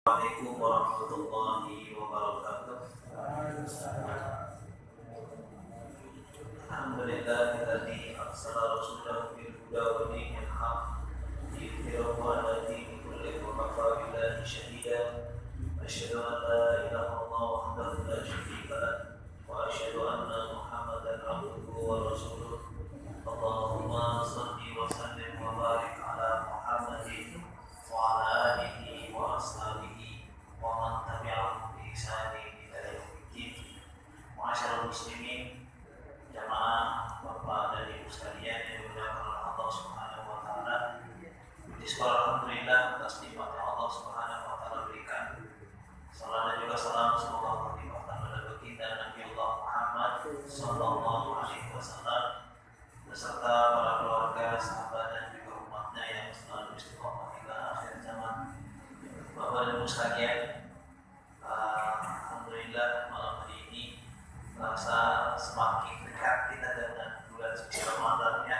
Assalamualaikum warahmatullahi wabarakatuh. Alhamdulillahilladzi arsala rasulahu bil huda wa dinil haqq liyudhhirahu 'ala dini kullihi wa kafaa billahi shahida. Asyhadu an la ilaha illallah wahdahu la syarika lahu wa asyhadu anna Muhammadan 'abduhu wa rasuluh. Allahumma shalli wa sallim wa barik 'ala Muhammadin wa 'ala alihi wa ashabihi wa man tabi'ahum bi ihsanin ila yaumiddin. Ma'asyiral muslimin, jamaah Bapak dan Ibu sekalian yang dimuliakan oleh Allah Subhanahu wa taala. Alhamdulillah atas nikmat yang Allah Subhanahu wa taala berikan. Salam dan juga salam semoga Allah limpahkan pada baginda Nabiullah Muhammad sallallahu alaihi wasallam beserta para keluarga, sahabat dan juga umatnya yang selalu istiqomah hingga akhir zaman. Bapak dan Ibu sekalian, alhamdulillah malam hari ini terasa semakin dekat kita dengan bulan suci Ramadan ya.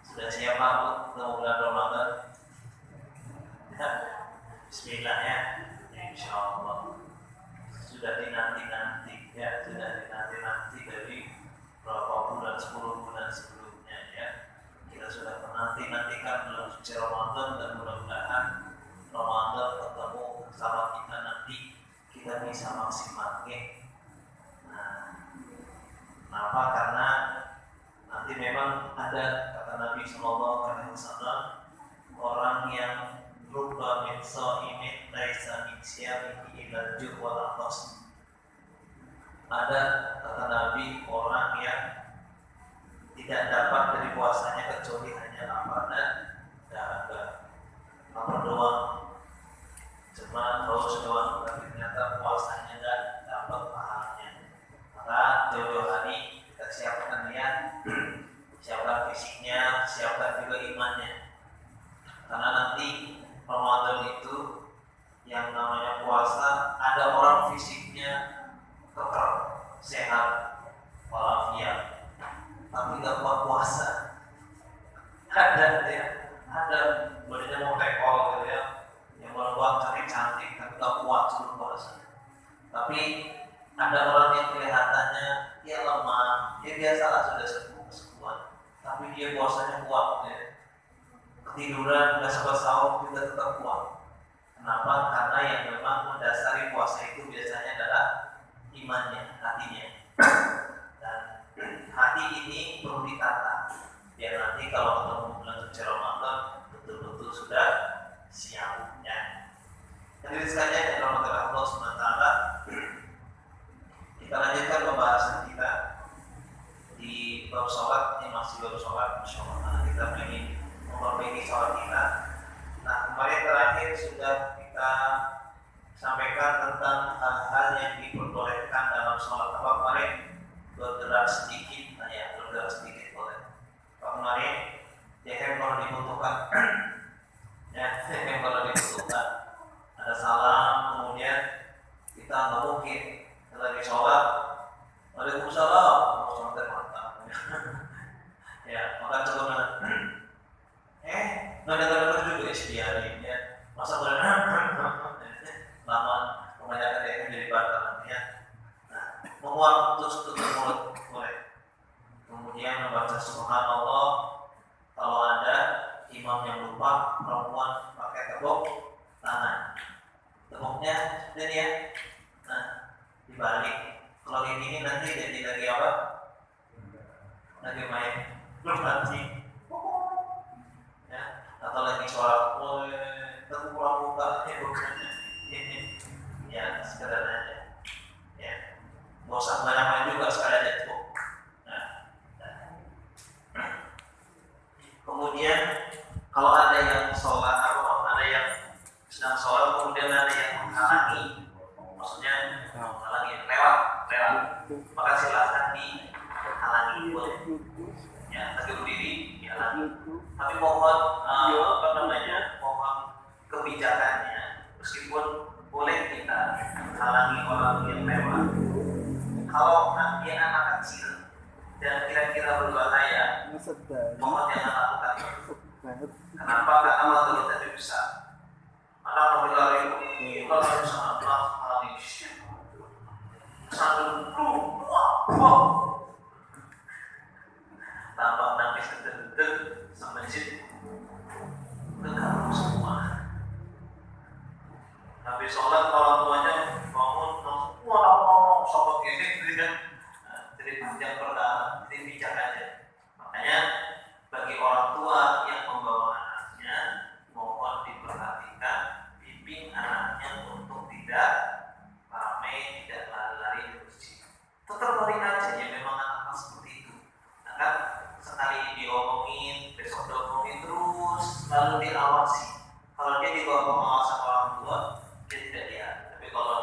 Sudah siap Pak untuk bulan Ramadan? Ya. Bismillah ya. Insyaallah. Sudah dinanti-nanti ya, sudah dinanti-nanti dari berapa bulan, 10 bulan sebelumnya ya. Kita sudah menanti-nantikan bulan suci Ramadan dan mudah-mudahan Ramadan ketemu sama kita nanti kita bisa maksimal ya. Kenapa? Karena nanti memang ada kata Nabi Sallallahu Alaihi Wasallam, orang yang rubba min sha'imin laisa min siyamihi illa al-ju' wal 'atas. Ada kata Nabi orang yang tidak dapat dari puasanya kecuali hanya lapar dan dahaga. Lapar doang, cuma haus doang, tapi ternyata puasanya dan dapat pahalanya. Maka jauh-jauh hari kita siapkan ya, siapkan fisiknya, siapkan juga imannya. Karena nanti Ramadan itu yang namanya puasa, ada orang fisiknya kekal, sehat, walafiat, tapi tidak kuat puasa. Ada ya, ada badannya mau tekol gitu ya, yang buat cantik-cantik tapi tidak kuat suruh puasa. Tapi ada orang yang kelihatannya dia lemah, dia biasalah sudah sembuh, tapi dia puasanya kuat ya. Ketiduran, nggak sempat sahur juga tetap kuat. Kenapa? Karena yang memang mendasari puasa itu biasanya adalah imannya, hatinya. Dan hati ini perlu ditata, biar nanti kalau ketemu bulan suci Ramadan betul-betul sudah siap ya. Jadi sekalian yang rahmati Allah SWT, kita lanjutkan pembahasan kita di bab sholat. Ini masih bab sholat, Masya Allah, karena kita ingin memperbaiki sholat kita. Nah, kemarin terakhir sudah kita sampaikan tentang hal-hal yang diperbolehkan dalam sholat. Apa kemarin? Bergerak sedikit, nah ya, bergerak sedikit boleh. Apa kemarin? Yang kalau dibutuhkan, ya, yang kalau dibutuhkan. Ada salam, kemudian kita nggak mungkin lagi sholat, Waalaikumsalam, sholat mantap. Ya, maka coba nggak ada juga istiari ya, masa lama kebanyakan dia kan jadi batalan ya. Nah, menguap terus tutup mulut boleh. Kemudian membaca subhanallah. Kalau ada imam yang lupa, perempuan pakai tepuk tangan. Tepuknya dan ya, nah dibalik. Kalau kayak gini nanti jadi lagi apa? Lagi main belum mati. Ya, atau lagi sholat, tepuk pramuka, bukan ini, ya sekedar aja, ya, nggak usah banyak juga sekali aja tepuk. Nah. Kemudian kalau ada yang sholat, ada yang sedang sholat, kemudian ada yang menghalangi, maksudnya menghalangi lewat, maka silakan dihalangi boleh. Ya, tapi berdiri dihalangi. Tapi mohon mohon kebijakannya, meskipun boleh kita halangi orang yang lewat. Kalau dia anak kecil dan kira-kira berbahaya, mohon jangan lakukan itu. Kenapa? Karena waktu kita besar. Anak mobil lari ular dari sana belakang sambil wah tampak nangis keter-keter sampai masjid keganggu semua. Habis sholat orang tuanya bangun langsung ngomong sobat gini gitu kan. Jadi panjang perkara, jadi bijak aja. Makanya bagi orang tua yang membawa anaknya, mohon diperhatikan, bimbing anaknya untuk tidak ramai, tidak lari-lari di masjid. Tetap lari aja ya, memang anak seperti itu. Nah kan sekali diomongin, besok diomongin terus, lalu diawasi. Kalau dia di bawah pengawasan orang tua, dia tidak lihat. Tapi kalau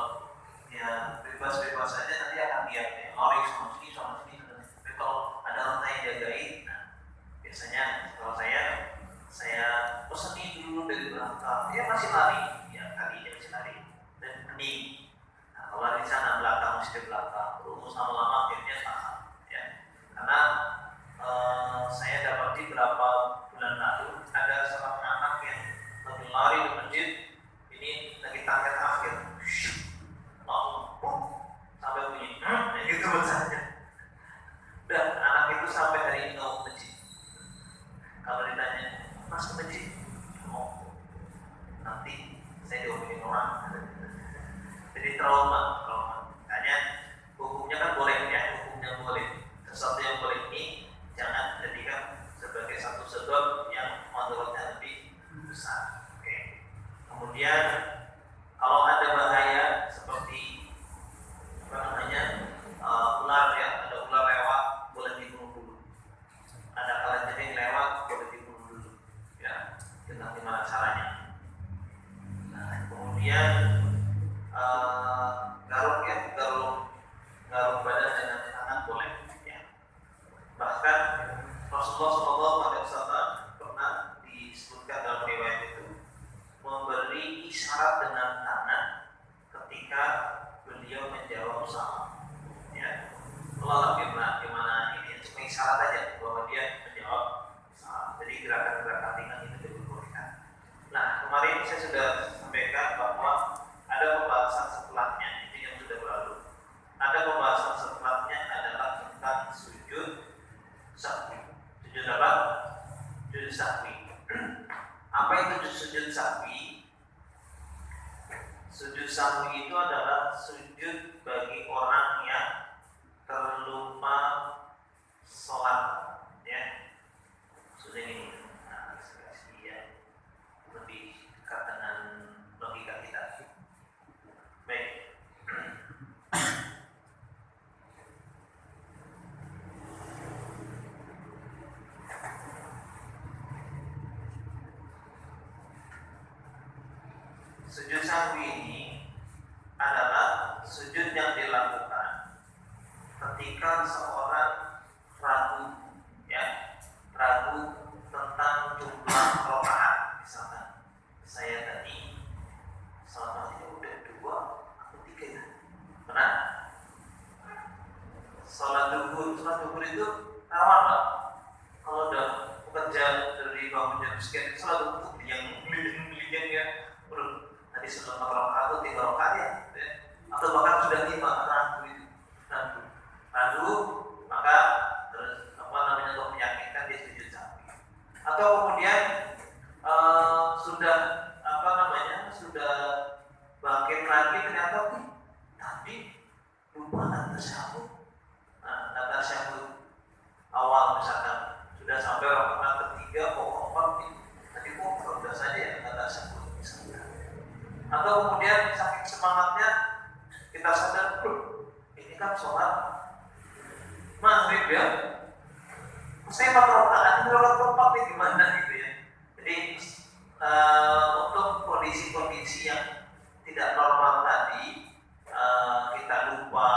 dia bebas-bebas saja, nanti akan lihat ya. Orang sama sini. Tapi kalau ada orang yang jagain, nah, biasanya kalau saya pesenin dulu dari belakang, dia masih lari, ya kaki dia masih lari dan bening. Nah, kalau di sana belakang masih di belakang, terus lama-lama akhirnya tahan, ya. Karena saya dapat di beberapa bulan lalu ada seorang anak yang lagi lari di masjid, ini lagi target akhir, sampai bunyi, gitu bahasanya. Dan anak itu sampai hari ini nggak mau masjid. Kalau ditanya, mas ke masjid? Oh, nanti saya diomongin orang. Jadi trauma. Makanya hukumnya kan boleh ya, hukumnya boleh. Sesuatu yang boleh ini jangan jadikan sebagai satu sebab yang mudaratnya lebih besar. Oke. Kemudian kalau ada bahaya seperti ular ya, ada ular lewat boleh dibunuh dulu. Ada kalajengking lewat boleh dibunuh dulu. Ya, kita gimana caranya? Nah, kemudian garuk badan dengan tangan boleh. Ya. Bahkan Rasulullah SAW pernah disebutkan dalam riwayat itu memberi isyarat dengan tangan ketika beliau menjawab salam. Ya, Allah gimana ini cuma isyarat aja bahwa dia menjawab salam. Jadi gerakan-gerakan ringan itu diperbolehkan. Nah, kemarin saya sudah sampaikan bahwa ada pembahasan setelahnya, itu yang sudah berlalu. Ada pembahasan setelahnya adalah tentang sujud sahwi. Sujud apa? Sujud sahwi. Apa itu sujud sahwi? Sujud sahwi itu adalah sujud bagi orang yang terlupa sholat, ya. Sujud ini, nah, ya, lebih dekat dengan logika kita. Baik. Sujud sahwi ini adalah sujud yang dilakukan ketika seorang ragu, ya, ragu tentang jumlah rakaat. Misalkan saya tadi salatnya udah 2 atau 3 ya, benar? Salat duhur itu rawan lah. Kalau udah bekerja dari bangun jam sekian, salat duhur yang ya, tadi sudah 4 rakaat atau 3 rakaat ya, atau bahkan sudah 5 ragu, maka terus untuk meyakinkan dia sujud sahwi. Atau kemudian sudah sudah bangkit lagi, ternyata tadi lupa kata syahud. Nah, kata syahud awal misalkan sudah sampai rakaat ketiga, keempat, tadi udah saja ya kata syahud misalkan. Atau kemudian saking semangatnya kita sadar, ini kan sholat maghrib ya, saya 4 rakaat, ini rakaat keempat nih gimana gitu ya. Jadi untuk kondisi-kondisi yang tidak normal tadi, kita lupa,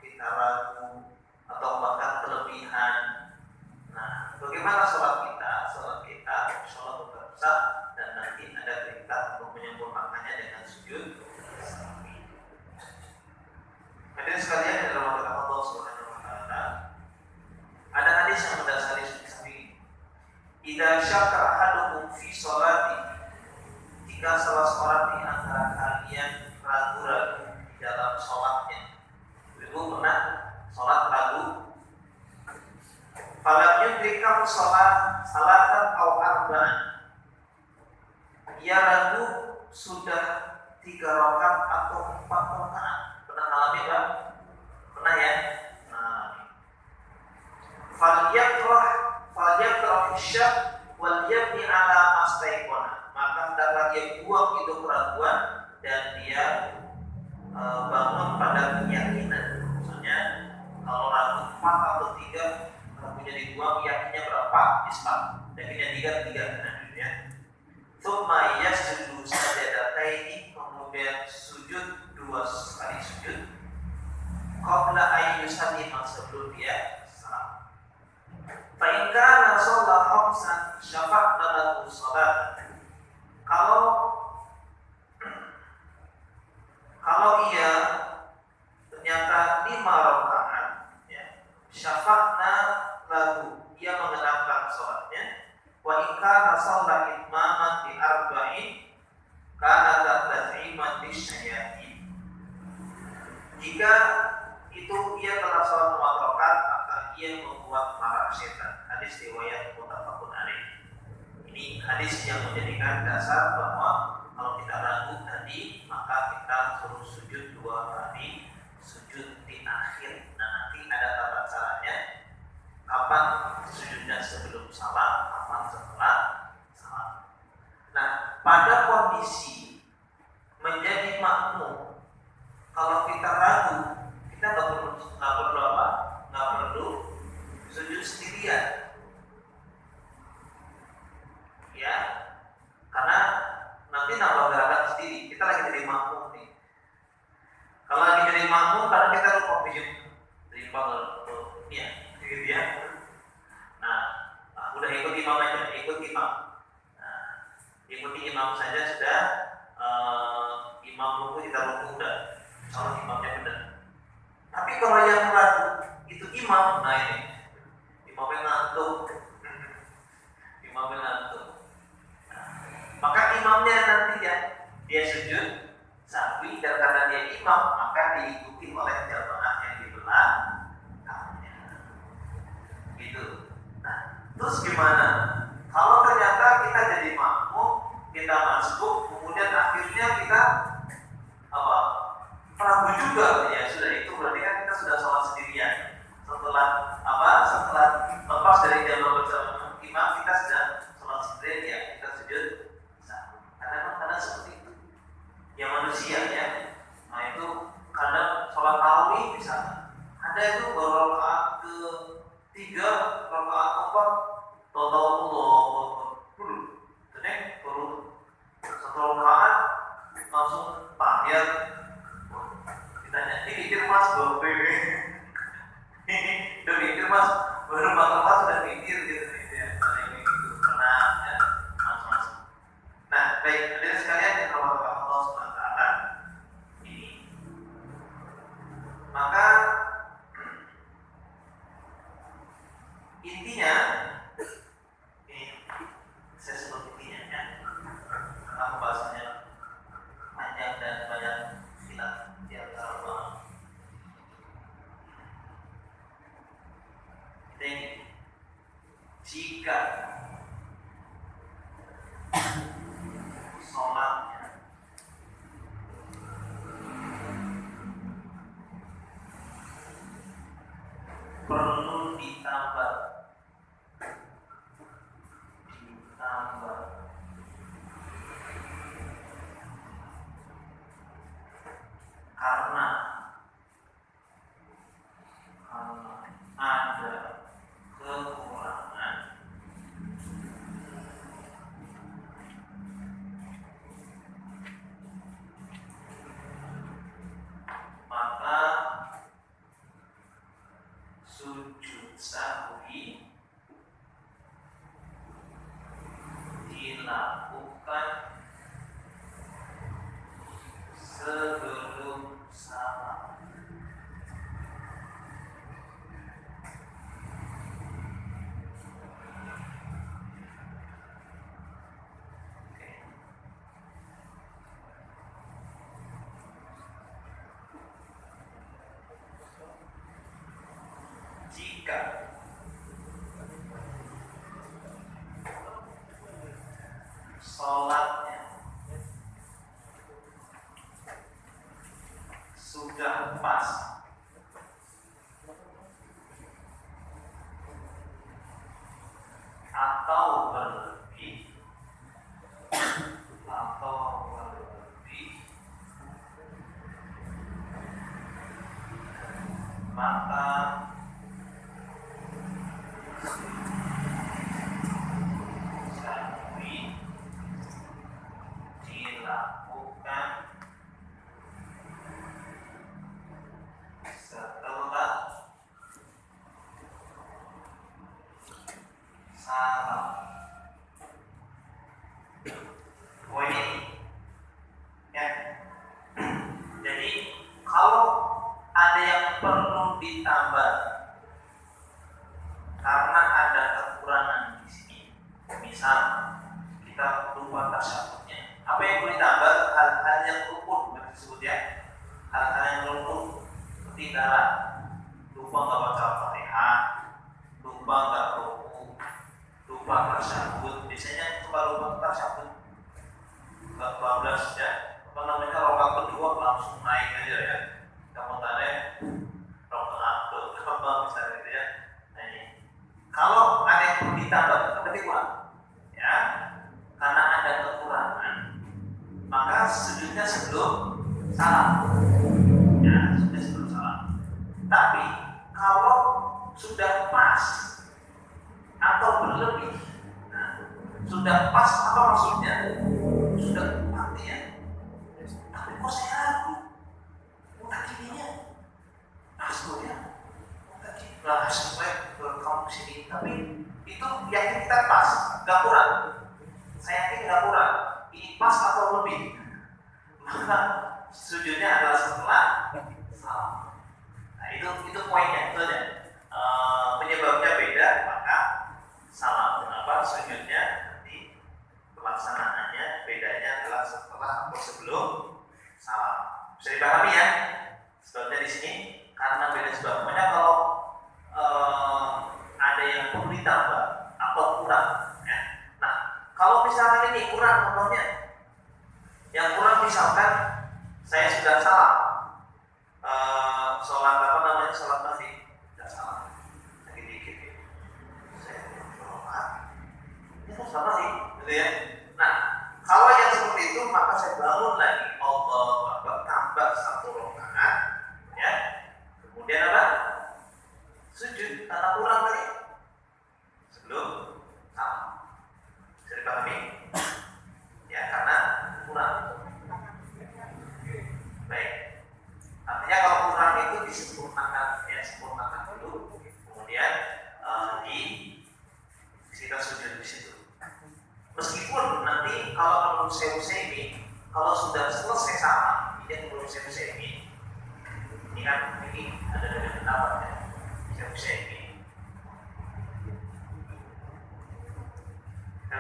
kita ragu, atau bahkan kelebihan. Nah, bagaimana sholat kita? Sholat tetap sah, dan nanti ada perintah untuk menyempurnakannya dengan sujud sahwi. Hadirin sekalian yang dirahmati Allah Subhanahu wa taala, ada hadis yang mendasari sujud sahwi. Idza syakka ahadukum fi sholati, jika salah seorang di antara kalian sholatnya. Ibu pernah sholat ragu, falam yudrikam sholat salatan aw arba'an, ia ragu sudah 3 rakaat atau 4 rakaat. Pernah alami Pak? Pernah ya? Falyakrah syak wal yabni ala mastaiqona, maka hendaklah dia buang itu keraguan dan dia bangun pada keyakinan. Maksudnya kalau ragu 4 atau 3, ragunya dibuang, yakinnya berapa? Islam. Yakinnya 3 nah, ya. Tsumma yasjudu sajadataini, kemudian sujud 2 kali sujud. Qabla ayyusallima, sebelum dia salam. Fa in kana shalla khamsan syafa'na lahu shalat. Kalau ia ternyata 5 rakaat, ya, syafa'na lahu, ia mengenapkan sholatnya. Wa in kana shalla itmaman bi arba'in kana tat'iman lisyayatin. Jika itu ia telah sholat 4 rakaat, maka ia membuat marah setan. Hadis riwayat muttafaqun alaih. Ini hadis yang menjadikan dasar bahwa kalau kita ragu tadi, maka kita suruh sujud 2 kali, sujud di akhir. Nah, nanti ada tata caranya. Kapan sujudnya sebelum salam, kapan setelah salam. Nah, pada kondisi menjadi makmum, kalau kita ragu, kita nggak perlu sujud sendirian, ya, karena nanti nambah gerakan sendiri. Kita lagi jadi makmum nih. Kalau lagi jadi makmum, karena kita lupa dari ya, gitu ya. Nah, udah ikut imam aja, ikut imam. Nah, ikuti imam saja sudah. Imam ruku kita ruku udah, kalau imamnya benar. Tapi kalau yang ragu itu imam, nah ini imamnya ngantuk. Maka imamnya nanti ya dia sujud sahwi, dan karena dia imam maka diikuti oleh jamaah yang di belakangnya. Gitu. Nah, terus gimana? Kalau ternyata kita jadi makmum, kita masuk, kemudian akhirnya kita ragu juga, ya sudah, itu berarti kan kita sudah sholat sendirian. Setelah lepas dari jamaah bersama imam, kita sudah sholat sendirian, ya kita sujud. Karena seperti itu ya manusia ya. Nah, itu kadang sholat tarawih misalnya, ada itu baru rakaat ke-3, rakaat ke-4, baru 1 rakaat langsung tahiyat. Ditanya, ini mikir mas baru udah mikir mas, baru 4 rakaat sudah mikir gitu ya. Ini gitu pernah ya, mas. Nah, baik, hadirin sekalian yang dirahmati Allah Subhanahu wa taala, ini maka intinya ini saya sebut intinya ya, karena pembahasannya panjang dan banyak khilaf di antara ulama. Ini jika sholatnya perlu ditambah karena ada kekurangan, maka sujud sahwi jika sholatnya sudah pas atau berlebih maka syahwi dilakukan setelah salam. Oh ini ya. Jadi kalau ada yang perlu ditambah karena ada kekurangan di sini, misal kita lupa tasyahudnya, apa yang perlu ditambah? Hal-hal yang rukun disebut ya, hal-hal yang rukun ketinggalan, lupa nggak baca Fatihah, lupa nggak ruku, lupa tasyahud. Biasanya suka lupa tasyahud 12 ya, apa namanya, rakaat kedua langsung naik aja ya. Kamu tanya rakaat kedua misalnya gitu ya. Nah, ini kalau ada yang perlu ditambah berarti kurang ya, karena ada kekurangan maka sujudnya sebelum salam ya, sujudnya sebelum salam. Tapi kalau sudah pas atau berlebih, nah, sudah pas apa maksudnya? Sudah pasti ya, tapi kok saya ragu, muka kirinya pas tuh ya, muka kiri lah supaya kamu sini, tapi itu yakin kita pas, gak kurang. Saya yakin gak kurang, ini pas atau lebih, maka sujudnya adalah setelah salam. Nah itu poinnya, itu aja. Penyebabnya beda, maka salam. Kenapa sujudnya nanti pelaksanaannya bedanya adalah setelah atau sebelum salam. Bisa dipahami ya? Sebabnya di sini karena beda sebab. Pokoknya kalau ada yang perlu ditambah atau kurang, ya. Nah, kalau misalkan ini kurang, contohnya yang kurang misalkan saya sudah salah, sholat apa namanya, sholat maghrib sudah salah, dikit-dikit ya. Saya sholat, ini kan sholat maghrib, gitu ya. Nah, kalau yang seperti itu maka saya bangun lagi, Allahu Akbar, tambah satu rakaat, ya. Kemudian apa? Sujud karena kurang tadi sebelum salam. Bisa dipahami? Ya, karena kurang. Baik. Artinya kalau kurang itu disempurnakan, ya, sempurnakan dulu, kemudian kita sujud di situ. Meskipun nanti kalau menurut Syekh kalau sudah selesai salam, ini menurut Syekh ini kan ini ada dari pendapat ya.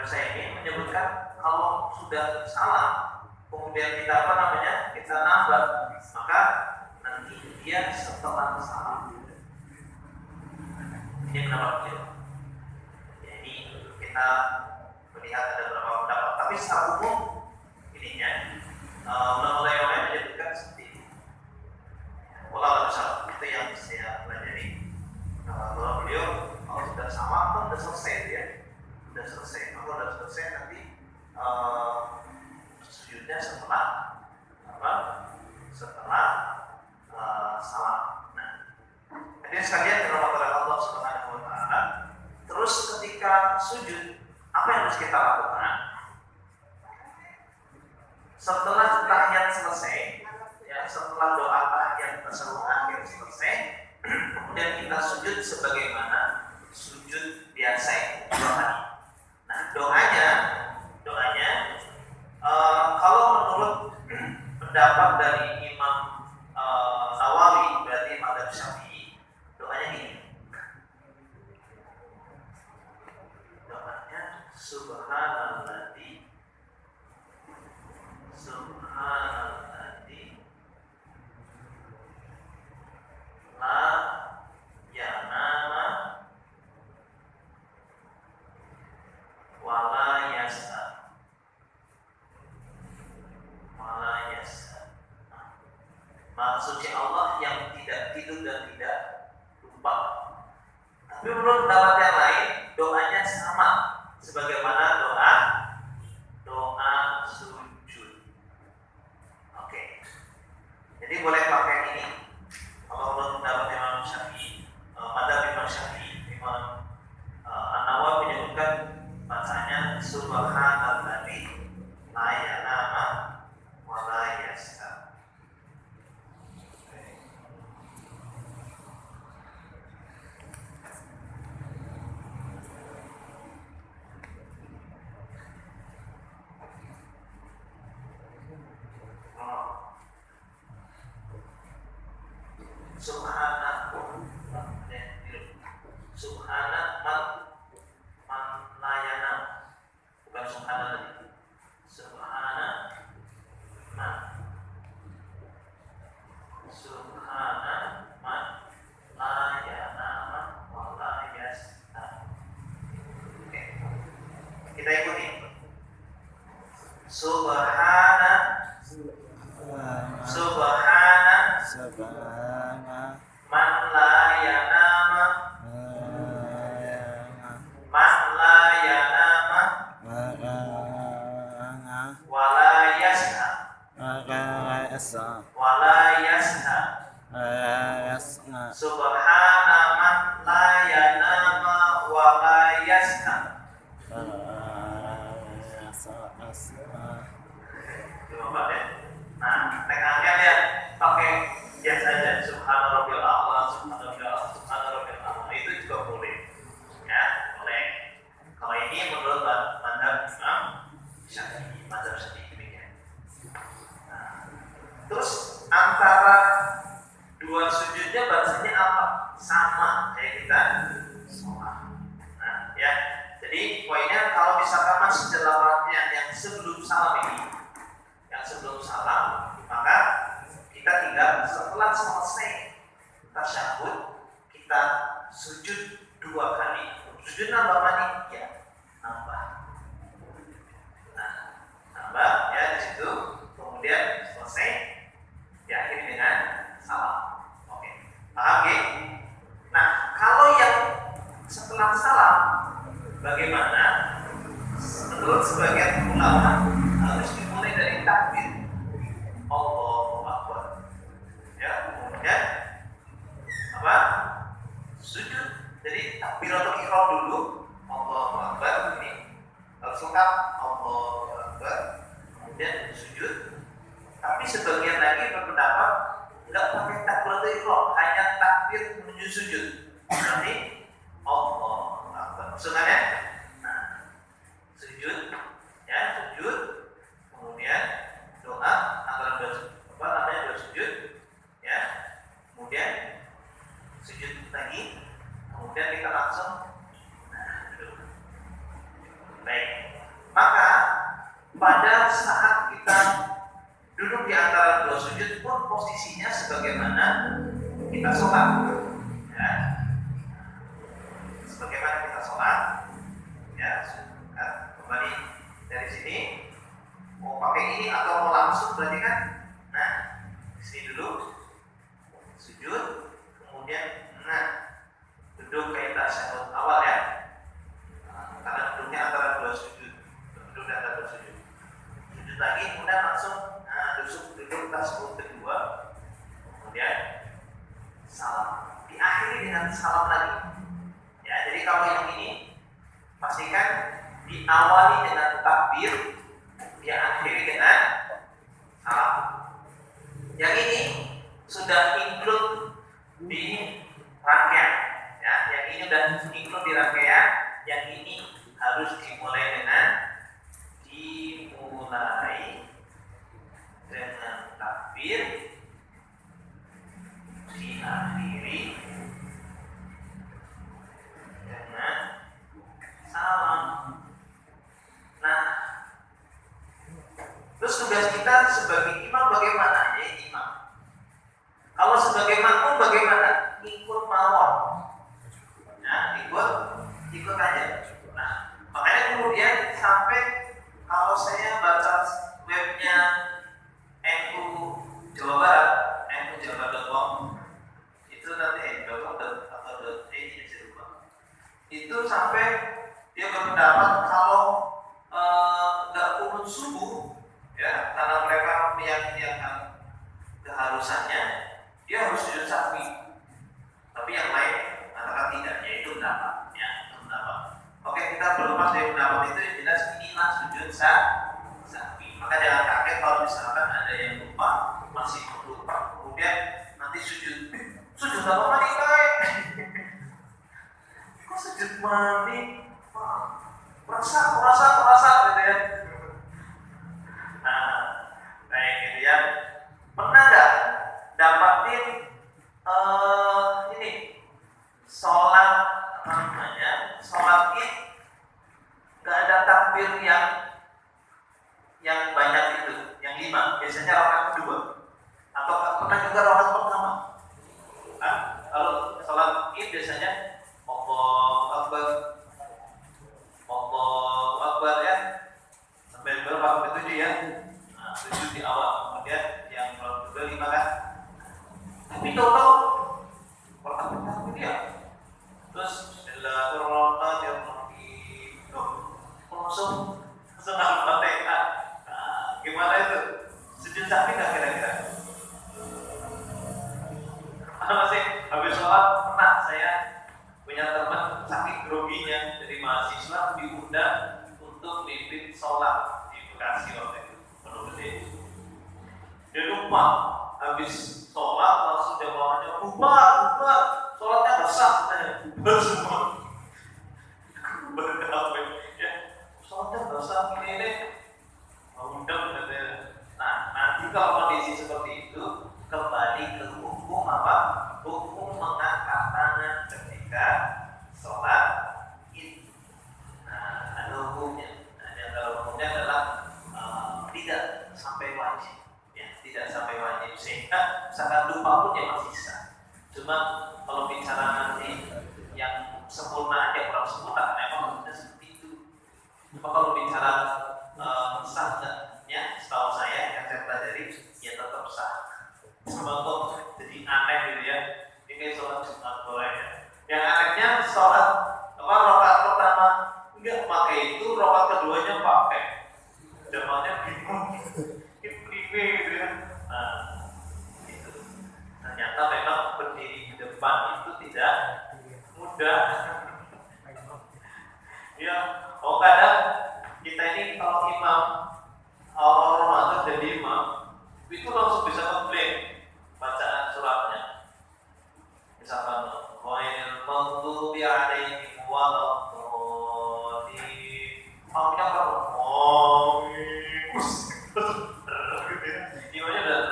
Saya ini menyebutkan kalau sudah salah kemudian kita apa namanya, kita nambah, maka nanti dia setelah salah. Ini pendapat beliau. Jadi kita melihat ada beberapa pendapat, tapi secara umum ininya ulama-ulama yang lain menyebutkan seperti ini. Wallahu a'lam, itu yang saya pelajari. Kalau beliau kalau sudah sama kan sudah selesai ya, sudah selesai. Kalau sudah selesai nanti sujudnya setelah apa? Setelah salam. Nah, jadi sekalian dirahmati Allah Subhanahu Wa Taala. Terus ketika sujud apa yang harus kita lakukan? Setelah tahiyat selesai, ya, setelah doa tahiyat tasawuf akhir selesai, kemudian kita sujud sebagaimana sujud biasa doa. Nah, doanya kalau menurut pendapat dari Imam Nawawi, berarti Madzhab Syafi'i, doanya gini. Doanya subhanalladzi la yanama Maha suci Allah yang tidak tidur dan tidak lupa. Tapi menurut pendapat yang lain, doanya sama sebagaimana doa sujud. Oke. Jadi boleh pakai ini. Kalau menurut pendapat Imam Syafi'i, madzhab Imam Syafi'i, Imam An-Nawawi menyebutkan bacanya subhanalladzi la yanama wa la yasha. Subhana man layana, bukan subhana lagi. Subhana man layana wa la yasna. Oke. Kita ikuti. Subhana man la yanama wala yasha subhana man la yanama wala yasha. Nah, tengahnya lihat pakai ya saja subhana rabbil a'la, subhana rabbil a'la, subhana rabbil a'la, itu juga boleh. Ya, boleh. Kalau ini menurut madzhab Imam Syafi'i, madzhab Syafi'i demikian. Nah, terus antara dua sujudnya bahasanya apa? Sama kayak kita sholat. Nah, ya. Jadi poinnya kalau misalkan masih dalam rangkaian yang sebelum salam ini, maka kita tinggal setelah selesai tasyahud kita sujud 2 kali. Sujud nambah mana? Ya, nambah. Nah, nambah ya di situ. Kemudian selesai diakhiri dengan salam. Oke, paham ya? Nah, kalau yang setelah salam bagaimana? Menurut sebagian ulama harus dimulai dari takbir Allahu Akbar. Ya, kemudian apa? Sujud. Jadi takbiratul ihram dulu, Allahu Akbar ini. Harus lengkap Allahu Akbar. Kemudian sujud. Tapi sebagian lagi berpendapat enggak pakai takbiratul ihram, hanya takbir menuju sujud. Nanti Allahu Akbar. Maksudnya sujud, ya sujud, kemudian doa antara dua sujud, ya, kemudian sujud lagi, kemudian kita langsung duduk. Baik, maka pada saat kita duduk di antara dua sujud pun posisinya sebagaimana kita sholat, ya, sebagaimana kita sholat, ya. Kembali dari sini mau pakai ini atau mau langsung berarti kan? Nah, sini dulu sujud, kemudian duduk kayak tasyahud awal ya. Karena duduknya antara dua sujud, duduk antara dua sujud. Sujud lagi, kemudian langsung duduk tasyahud kedua, kemudian salam. Diakhiri dengan salam lagi. Ya, jadi kalau yang ini pastikan diawali dengan takbir, diakhiri dengan salam. Yang ini sudah include di rangkaian, ya. Yang ini sudah include di rangkaian. Yang ini harus dimulai dengan takbir, diakhiri dengan salam. Nah, terus tugas kita sebagai imam bagaimana? Ya, imam. Kalau sebagai makmum bagaimana? Ikut mawon. Ya, ikut aja. Nah, makanya kemudian sampai kalau saya baca webnya NU Jawa Barat, NU dia harus sujud sahwi. Tapi yang lain katakan tidak, yaitu pendapat. Ya, itu pendapat. Oke, kita berlepas dari pendapat itu, yang jelas inilah sujud sahwi. Maka jangan kaget kalau misalkan ada yang lupa, masih lupa, kemudian nanti sujud apa mandi kayak? Kok sujud mandi? Merasa gitu ya. Nah, kayak gitu ya. Pernah nggak dapatin ini sholat apa namanya? Sholat id nggak ada takbir yang banyak itu, yang 5. Biasanya rakaat kedua. Atau pernah juga rakaat pertama. Nah, kalau sholat id biasanya Allahu Akbar ya, sampai berapa ke 7 ya. Nah, 7 di awal, kemudian yang kedua 5 kan. Tapi tahu pertama itu ya. Terus Bismillahirrahmanirrahim. Langsung Al-Fatihah. Nah, gimana itu? Sujud sahwi nggak kira-kira? Masih habis sholat pernah saya punya teman saking groginya dari mahasiswa diundang untuk mimpin sholat di Bekasi waktu itu, Pondok Gede. Dia lupa habis sholat langsung jamaahnya bubar, sholatnya basah katanya, bubar semua. Berapa ya? Sholatnya basah ini, undang katanya. Nah, nanti kalau kondisi seperti itu kembali ke hukum apa? Hukum mengangkat tangan ketika sholat id. Nah, ada hukumnya. Nah, yang kalau hukumnya adalah tidak sampai wajib, ya, tidak sampai wajib. Sehingga misalkan lupa pun ya masih sah. Cuma kalau bicara nanti yang sempurna aja kurang sempurna, memang sudah seperti itu. Cuma kalau bicara sah ya, setahu saya yang saya pelajari ya tetap sah. Sebab jadi aneh gitu ya. Ini sholat Jumat boleh. Yang anehnya sholat rakaat pertama enggak pakai itu, rakaat keduanya pakai. Jamaahnya bingung. Ini gitu ya. Nah, itu. Ternyata memang berdiri di depan itu tidak mudah. Ya, kadang kita ini kalau imam awal Ramadan jadi imam itu langsung bisa ngebleng bacaan suratnya. Misalkan ghairil maghdubi 'alaihim waladdallin. Amin apa? Gimana udah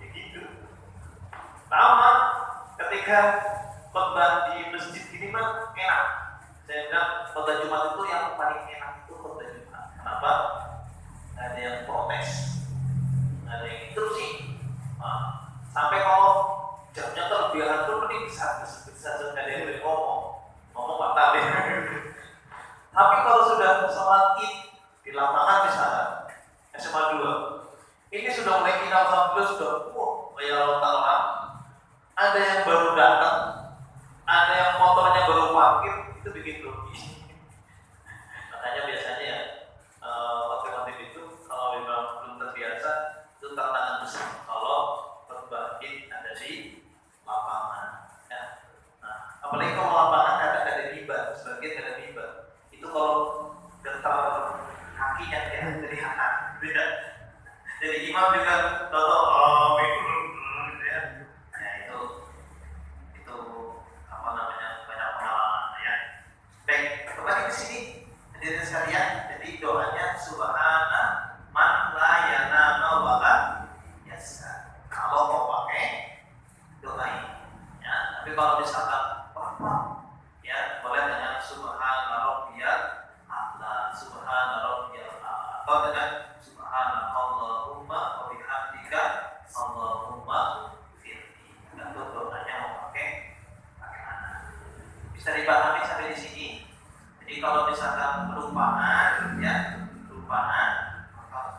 begitu. Sama ketika khotbah di masjid ini mah enak. Saya bilang khotbah Jumat itu yang paling enak itu khotbah Jumat. Kenapa? Ada yang protes, ada yang interupsi. Nah, sampai kalau jamnya kelebihan pun mending bisa ada yang boleh ngomong batal ya. Tapi kalau sudah sholat id di lapangan misalnya SMA 2, ini sudah mulai final sampai sudah kayak lontar. Ada yang baru datang, ada yang motornya baru parkir, itu bikin grogi. Makanya biasanya ya waktu itu kalau memang belum terbiasa itu tantangan besar kalau khotbah id ada di lapangan ya. Nah, apalagi kalau lapangan kadang ada riba, sebagian ada riba. Itu kalau getar kakinya ya dari anak beda. Jadi imam juga tahu gitu ya. Nah, itu apa namanya, banyak pengalaman ya. Baik, kembali ke sini hadirin sekalian. Jadi doanya subhana man la yanama wa la yasa. Kalau mau pakai doa ini ya. Tapi kalau misalkan apa ya, boleh dengan subhana rabbiyal a'la, subhana rabbiyal a'la, atau dengan subhana Allahumma wa bihamdika Allahumma firli. Itu doanya mau pakai mana? Bisa dipahami sampai di sini. Jadi kalau misalkan kelupaan ya, maka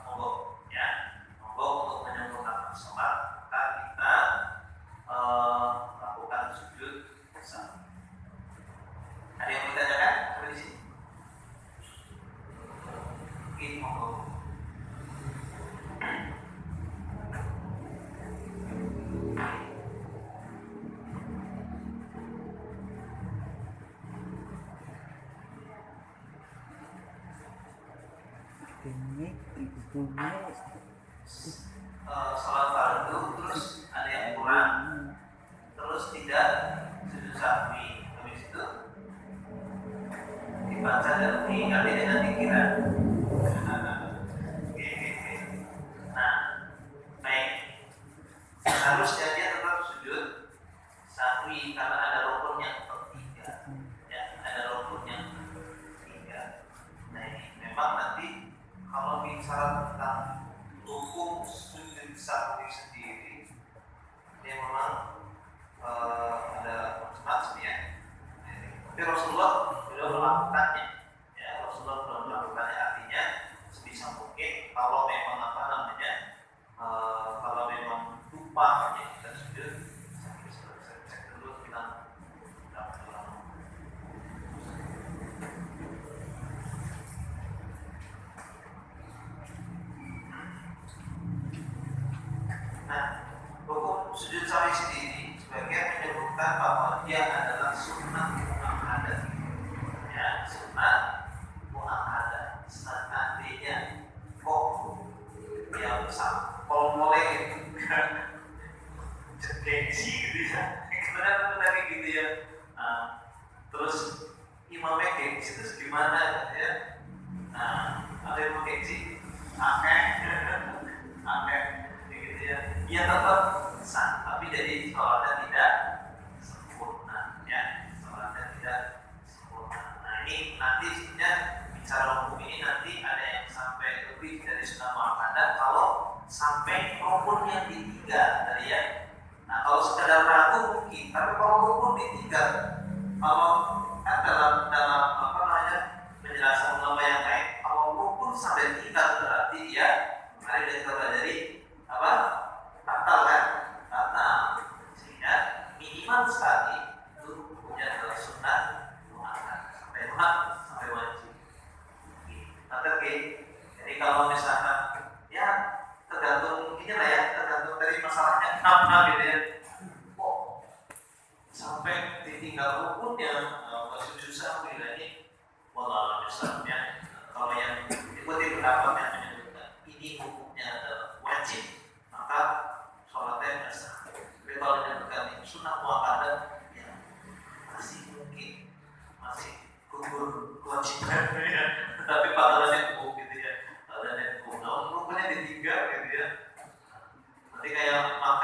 monggo untuk menyempurnakan sholat, maka kita lakukan sujud sholat fardu terus ada yang kurang, terus tidak sujud sahwi, habis itu dibaca dan diganti dengan pikiran. Nah, baik, harusnya dia tetap sujud sahwi karena ada rukun yang ketiga, ya, ada rukun yang ketiga. Nah ini memang nanti kalau bicara tentang hukum sujud sahwi sendiri, dia memang ada macam-macam ya. Tapi Rasulullah sudah melakukannya, ya Rasulullah sudah melakukannya, artinya sebisa mungkin kalau memang apa namanya, kalau memang lupa ya kita sujud, cek dulu kita dapat lama. Nah, hukum sujud sahwi sendiri sebagian menyebutkan bahwa dia adalah sunnah muakkadah, ya sunnah muakkadah. Artinya kok ya kalau mulai gengsi gitu ya, kemudian lagi gitu ya. Terus imamnya gengsi terus gimana gitu ya? Ada yang mau gengsi, akeh gitu ya. Dia tetap sah, tapi jadi sholatnya tidak sempurna, ya sholatnya tidak sempurna. Nah ini nanti sebenarnya bicara hukum ini nanti ada yang sampai lebih dari sunnah muakkadah kalau sampai rukun yang ketiga tadi ya. Nah kalau sekedar ragu mungkin, tapi kalau rukun ketiga, kalau kan dalam apa namanya penjelasan ulama yang lain, kalau rukun sampai tiga berarti ya mari kita pelajari apa? Batal kan? Batal. Sehingga minimal sekali itu punya adalah sunnah muakkadah sampai wajib. Oke. Jadi kalau misalkan ya tergantung ini lah ya, tergantung dari masalahnya kenapa gitu ya. Kok sampai ditinggal rukunnya sujud sahwi ini, wallahu a'lam ya. Kalau yang ikuti pendapat yang menyebutkan ini hukumnya adalah wajib, maka sholatnya sah. Tapi kalau menyebutkan ini sunnah muakkadah, ya masih mungkin masih gugur kewajiban ya. Tapi pahalanya cukup gitu ya, pahalanya cukup. Nah, rukunnya di tiga gitu ya. Nanti kayak makan